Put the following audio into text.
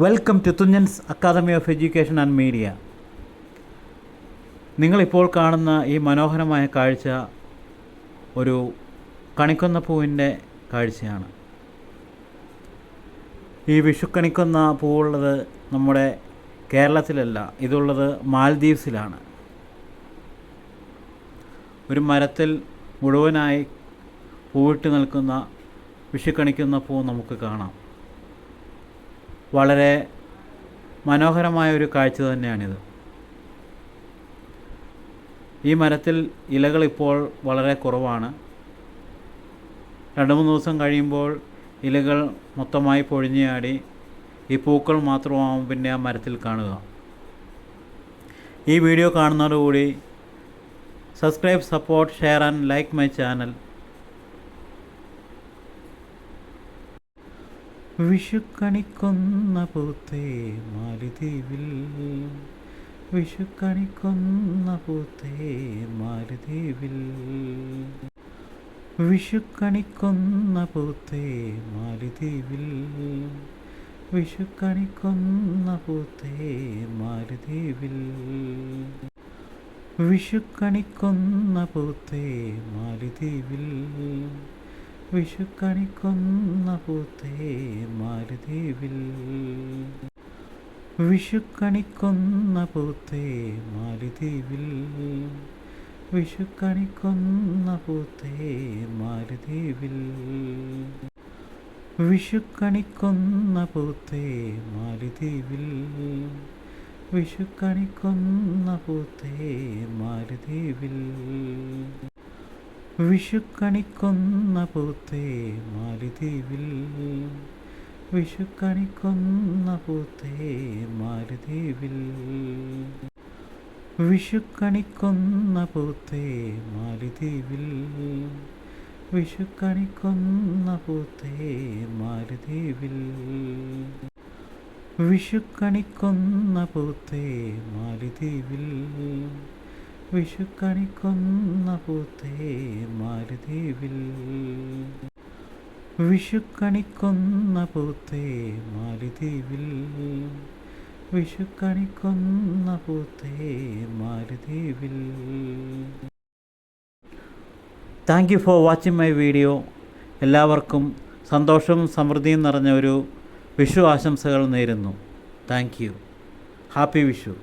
Welcome to Thunchan's academy of education and media. നിങ്ങളിപ്പോൾ കാണുന്ന ഈ മനോഹരമായ കാഴ്ച ഒരു കണിക്കൊന്ന പൂവിൻ്റെ കാഴ്ചയാണ്. ഈ വിഷുക്കണിക്കൊന്ന പൂവുള്ളത് നമ്മുടെ കേരളത്തിലല്ല, ഇതുള്ളത് മാൽദീവ്സിലാണ്. ഒരു മരത്തിൽ മുഴുവനായി പൂവിട്ട് നിൽക്കുന്ന വിഷുക്കണിക്കുന്ന പൂ നമുക്ക് കാണാം. വളരെ മനോഹരമായ ഒരു കാഴ്ച തന്നെയാണിത്. ഈ മരത്തിൽ ഇലകൾ ഇപ്പോൾ വളരെ കുറവാണ്. 2-3 ദിവസം കഴിയുമ്പോൾ ഇലകൾ മൊത്തമായി പൊഴിഞ്ഞാടി ഈ പൂക്കൾ മാത്രമാവും പിന്നെ ആ മരത്തിൽ കാണുക. ഈ വീഡിയോ കാണുന്നതോടുകൂടി subscribe, support, share and like my channel. വിഷുക്കണിക്കൊന്ന പൂത്തേ മാലിദ്വീപിൽ, വിഷുക്കണിക്കൊന്ന പൂത്തേ മാലിദ്വീപിൽ, വിഷുക്കണിക്കൊന്ന പൂത്തേ മാലിദ്വീപിൽ, വിഷുക്കണിക്കൊന്ന പൂത്തേ മാലിദ്വീപിൽ, വിഷുക്കണിക്കൊന്ന പൂത്തേ മാലിദ്വീപിൽ, വിഷുക്കണിക്കൊന്ന പൂത്തേ മാലിദ്വീപിൽ, വിഷുക്കണിക്കൊന്ന പൂത്തേ മാലിദ്വീപിൽ, വിഷുക്കണിക്കൊന്ന പൂത്തേ മാലിദ്വീപിൽ, വിഷുക്കണിക്കൊന്ന പൂത്തേ മാലിദ്വീപിൽ, വിഷുക്കണിക്കൊന്ന പൂത്തേ മാലിദ്വീപിൽ, വിഷുക്കണിക്കൊന്ന പൂത്തേ മാലിദ്വീപിൽ, വിഷുക്കണിക്കൊന്ന പൂത്തേ മാലിദ്വീപിൽ, വിഷുക്കണിക്കൊന്ന പൂത്തേ മാലിദ്വീപിൽ, വിഷുക്കണിക്കൊന്ന പൂത്തേ മാലിദ്വീപിൽ, വിഷുക്കണിക്കൊന്ന പൂത്തേ മാലിദ്വീപിൽ, വിഷുക്കണിക്കൊന്ന പൂത്തേ മാലിദ്വീപിൽ, വിഷുക്കണിക്കൊന്ന പൂത്തേ മാലിദ്വീപിൽ, വിഷുക്കണിക്കൊന്ന പൂത്തേ മാലിദ്വീപിൽ. Thank you for watching my video. എല്ലാവർക്കും സന്തോഷവും സമൃദ്ധിയും നിറഞ്ഞ ഒരു വിഷു ആശംസകൾ നേരുന്നു. Thank you. ഹാപ്പി വിഷു.